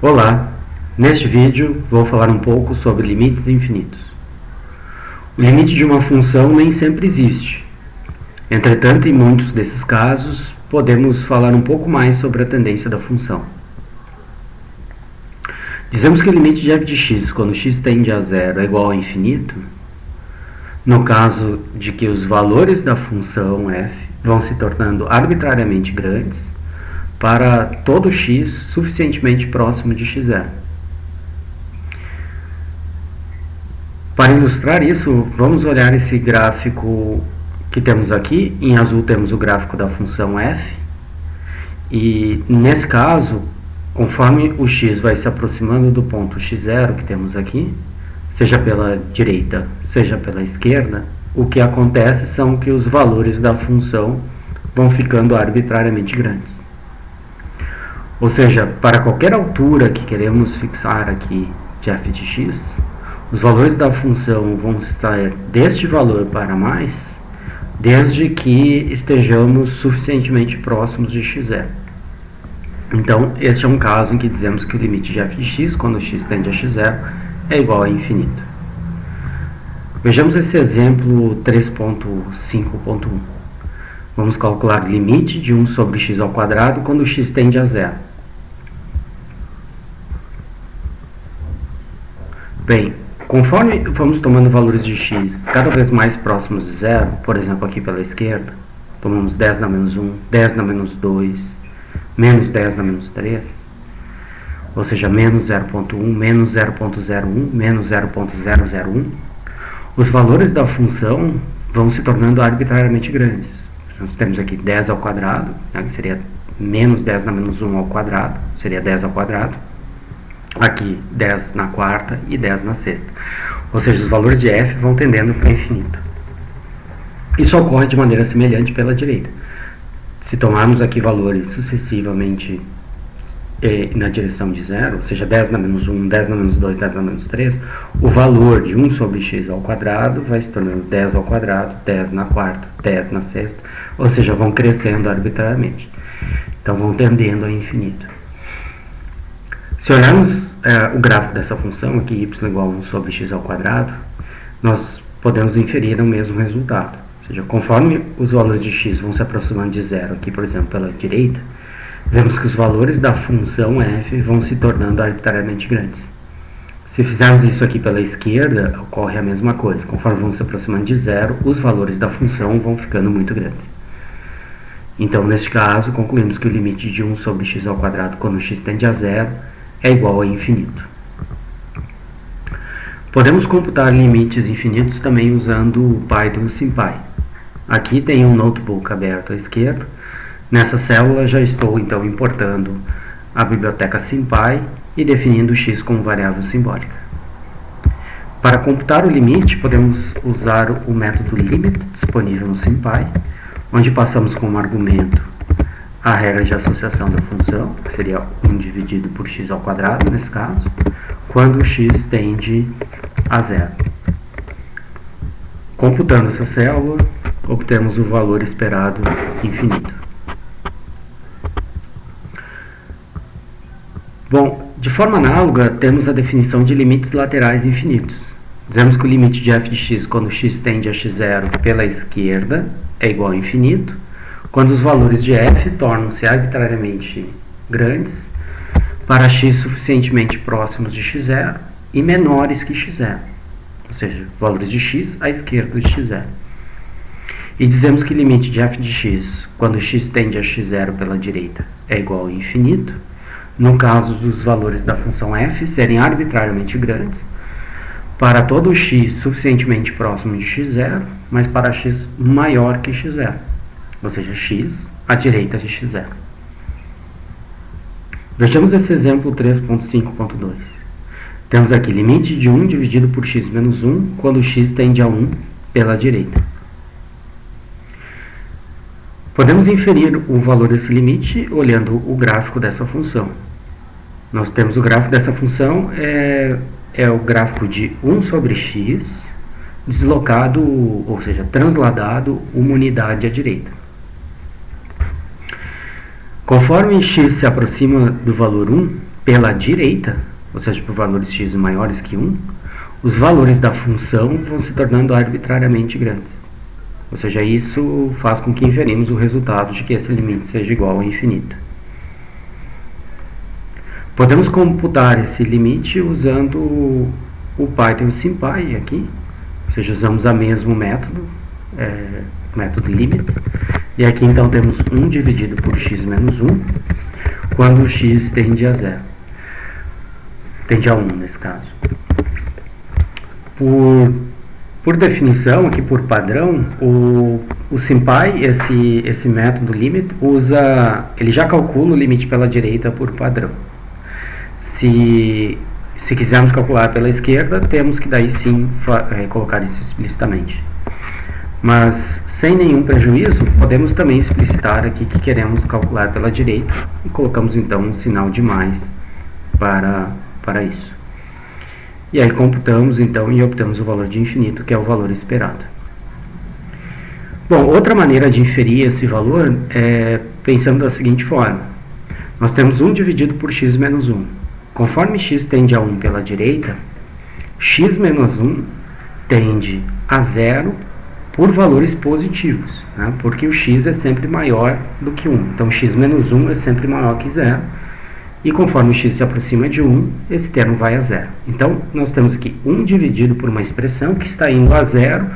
Olá, neste vídeo vou falar um pouco sobre limites infinitos. O limite de uma função nem sempre existe. Entretanto, em muitos desses casos, podemos falar um pouco mais sobre a tendência da função. Dizemos que o limite de f de x, quando x tende a zero, é igual a infinito, no caso de que os valores da função f vão se tornando arbitrariamente grandes para todo x suficientemente próximo de x0. Para ilustrar isso, vamos olhar esse gráfico que temos aqui. Em azul temos o gráfico da função f, e nesse caso, conforme o x vai se aproximando do ponto x0 que temos aqui, seja pela direita, seja pela esquerda, o que acontece são que os valores da função vão ficando arbitrariamente grandes. Ou seja, para qualquer altura que queremos fixar aqui de f de x, os valores da função vão estar deste valor para mais, desde que estejamos suficientemente próximos de x0. Então, este é um caso em que dizemos que o limite de f de x, quando x tende a x0, é igual a infinito. Vejamos esse exemplo 3.5.1. Vamos calcular o limite de 1 sobre x ao quadrado quando x tende a zero. Bem, conforme vamos tomando valores de x cada vez mais próximos de zero, por exemplo, aqui pela esquerda, tomamos 10 na menos 1, 10 na menos 2, menos 10 na menos 3, ou seja, menos 0.1, menos 0.01, menos 0.001, os valores da função vão se tornando arbitrariamente grandes. Nós temos aqui 10 ao quadrado, né, que seria menos 10 na menos 1 ao quadrado, seria 10 ao quadrado. Aqui 10 na quarta e 10 na sexta. Ou seja, os valores de f vão tendendo para infinito. Isso ocorre de maneira semelhante pela direita. Se tomarmos aqui valores sucessivamente na direção de zero, ou seja, 10 na menos 1, 10 na menos 2, 10 na menos 3, o valor de 1 sobre x ao quadrado vai se tornando 10 ao quadrado, 10 na quarta, 10 na sexta, ou seja, vão crescendo arbitrariamente. Então vão tendendo a infinito. Se olharmos o gráfico dessa função, aqui y igual a 1 sobre x ao quadrado, nós podemos inferir o mesmo resultado. Ou seja, conforme os valores de x vão se aproximando de zero, aqui por exemplo pela direita, vemos que os valores da função f vão se tornando arbitrariamente grandes. Se fizermos isso aqui pela esquerda, ocorre a mesma coisa. Conforme vão se aproximando de zero, os valores da função vão ficando muito grandes. Então, neste caso, concluímos que o limite de 1 sobre x ao quadrado quando x tende a zero é igual a infinito. Podemos computar limites infinitos também usando o Python SymPy. Aqui tem um notebook aberto à esquerda. Nessa célula já estou então importando a biblioteca SymPy e definindo x como variável simbólica. Para computar o limite, podemos usar o método limit disponível no SymPy, onde passamos como argumento a regra de associação da função, que seria 1 dividido por x ao quadrado, nesse caso, quando x tende a zero. Computando essa célula, obtemos o valor esperado infinito. Bom, de forma análoga, temos a definição de limites laterais infinitos. Dizemos que o limite de f de x quando x tende a x0 pela esquerda é igual a infinito, quando os valores de f tornam-se arbitrariamente grandes para x suficientemente próximos de x0 e menores que x0, ou seja, valores de x à esquerda de x0. E dizemos que o limite de f de x quando x tende a x0 pela direita é igual a infinito, no caso dos valores da função f serem arbitrariamente grandes para todo x suficientemente próximo de x0, mas para x maior que x0. Ou seja, x à direita de x0. Vejamos esse exemplo 3.5.2. Temos aqui limite de 1 dividido por x menos 1, quando x tende a 1 pela direita. Podemos inferir o valor desse limite olhando o gráfico dessa função. Nós temos o gráfico dessa função, é o gráfico de 1 sobre x, deslocado, ou seja, transladado uma unidade à direita. Conforme x se aproxima do valor 1, pela direita, ou seja, por valores x maiores que 1, os valores da função vão se tornando arbitrariamente grandes. Ou seja, isso faz com que inferimos o resultado de que esse limite seja igual a infinito. Podemos computar esse limite usando o Python e o SymPy aqui, ou seja, usamos o mesmo método, método limit, e aqui então temos 1 dividido por x menos 1, quando o x tende a 0, tende a 1 nesse caso. Por definição, aqui por padrão, o SymPy, esse método limit, ele já calcula o limite pela direita por padrão. Se quisermos calcular pela esquerda, temos que daí sim colocar isso explicitamente. Mas, sem nenhum prejuízo, podemos também explicitar aqui que queremos calcular pela direita e colocamos então um sinal de mais para isso. E aí computamos então e obtemos o valor de infinito, que é o valor esperado. Bom, outra maneira de inferir esse valor é pensando da seguinte forma. Nós temos 1 dividido por x menos 1. Conforme x tende a 1 pela direita, x menos 1 tende a 0 por valores positivos, né? Porque o x é sempre maior do que 1. Então, x menos 1 é sempre maior que 0. E conforme o x se aproxima de 1, esse termo vai a 0. Então, nós temos aqui 1 dividido por uma expressão que está indo a 0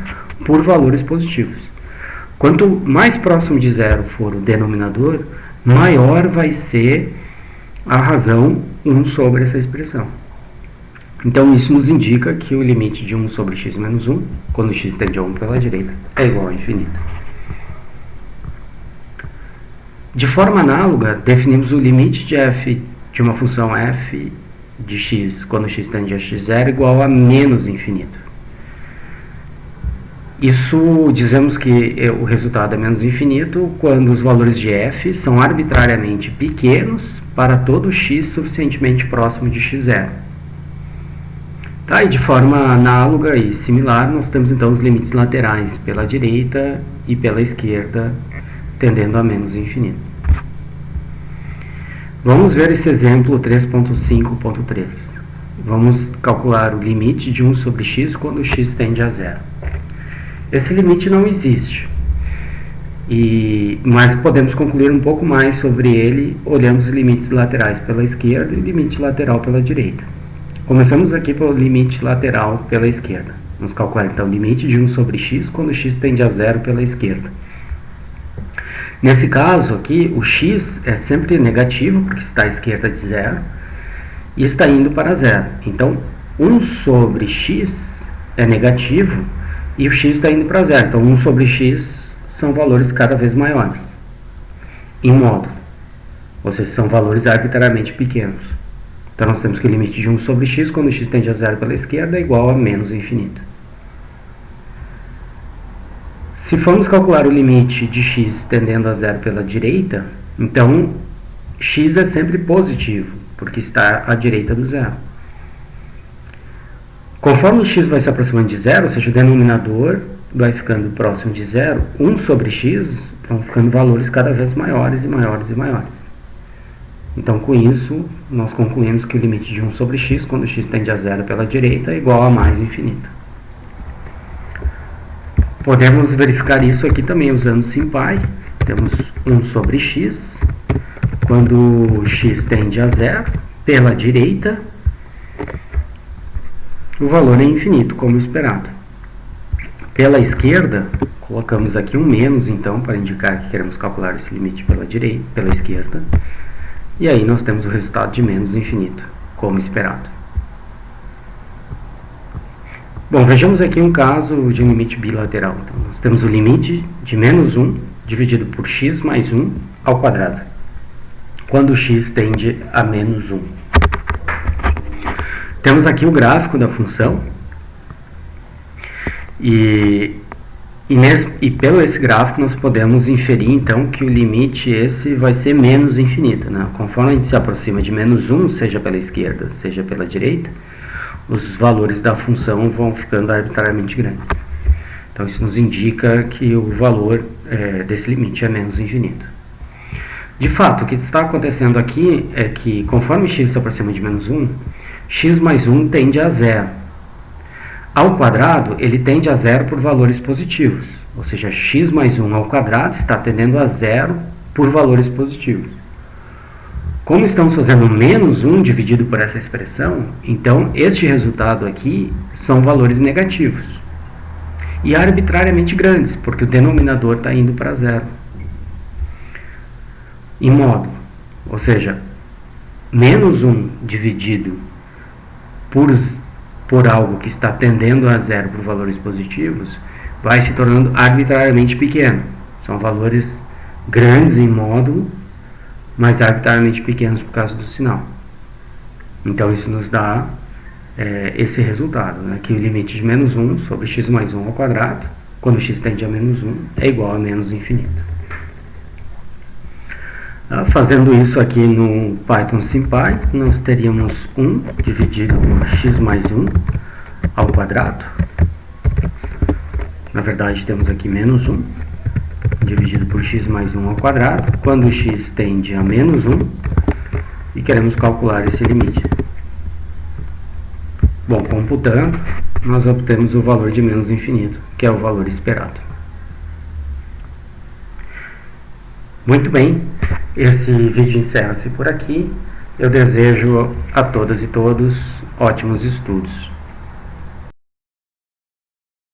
por valores positivos. Quanto mais próximo de 0 for o denominador, maior vai ser a razão 1 sobre essa expressão. Então, isso nos indica que o limite de 1 sobre x menos 1, quando x tende a 1 pela direita, é igual a infinito. De forma análoga, definimos o limite de f de uma função f de x, quando x tende a x0, igual a menos infinito. Isso, dizemos que o resultado é menos infinito quando os valores de f são arbitrariamente pequenos para todo x suficientemente próximo de x0. Tá, e de forma análoga e similar, nós temos então os limites laterais pela direita e pela esquerda, tendendo a menos infinito. Vamos ver esse exemplo 3.5.3. Vamos calcular o limite de 1 sobre x quando x tende a 0. Esse limite não existe, mas podemos concluir um pouco mais sobre ele olhando os limites laterais pela esquerda e limite lateral pela direita. Começamos aqui pelo limite lateral pela esquerda. Vamos calcular então o limite de 1 sobre x quando x tende a 0 pela esquerda. Nesse caso aqui, o x é sempre negativo, porque está à esquerda de 0, e está indo para 0. Então, 1 sobre x é negativo, e o x está indo para 0. Então, 1 sobre x são valores cada vez maiores, em módulo. Ou seja, são valores arbitrariamente pequenos. Então, nós temos que o limite de 1 sobre x, quando x tende a 0 pela esquerda, é igual a menos infinito. Se formos calcular o limite de x tendendo a 0 pela direita, então x é sempre positivo, porque está à direita do 0. Conforme o x vai se aproximando de 0, ou seja, o denominador vai ficando próximo de 0, 1 sobre x vão ficando valores cada vez maiores e maiores e maiores. Então, com isso, nós concluímos que o limite de 1 sobre x, quando x tende a 0 pela direita, é igual a mais infinito. Podemos verificar isso aqui também usando o SymPy. Temos 1 sobre x, quando x tende a 0, pela direita, o valor é infinito, como esperado. Pela esquerda, colocamos aqui um menos, então, para indicar que queremos calcular esse limite pela esquerda. E aí nós temos o resultado de menos infinito, como esperado. Bom, vejamos aqui um caso de limite bilateral. Então, nós temos o limite de menos 1 dividido por x mais 1 ao quadrado, quando x tende a menos 1. Temos aqui o gráfico da função, e pelo esse gráfico nós podemos inferir então que o limite esse vai ser menos infinito, né? Conforme a gente se aproxima de menos 1, seja pela esquerda, seja pela direita, os valores da função vão ficando arbitrariamente grandes. Então isso nos indica que o valor desse limite é menos infinito. De fato, o que está acontecendo aqui é que, conforme x se aproxima de menos 1, x mais 1 tende a zero. Ao quadrado, ele tende a zero por valores positivos, ou seja, x mais 1 ao quadrado está tendendo a zero por valores positivos. Como estamos fazendo menos 1 dividido por essa expressão, então este resultado aqui são valores negativos. E arbitrariamente grandes, porque o denominador está indo para zero. Em módulo, ou seja, menos 1 dividido por algo que está tendendo a zero por valores positivos, vai se tornando arbitrariamente pequeno. São valores grandes em módulo, mas arbitrariamente pequenos por causa do sinal. Então isso nos dá esse resultado, né, que o limite de menos 1 sobre x mais 1 ao quadrado, quando x tende a menos 1, é igual a menos infinito. Fazendo isso aqui no Python SymPy, nós teríamos 1 dividido por x mais 1 ao quadrado. Na verdade, temos aqui menos 1 dividido por x mais 1 ao quadrado, quando x tende a menos 1, e queremos calcular esse limite. Bom, computando, nós obtemos o valor de menos infinito, que é o valor esperado. Muito bem, esse vídeo encerra-se por aqui. Eu desejo a todas e todos ótimos estudos.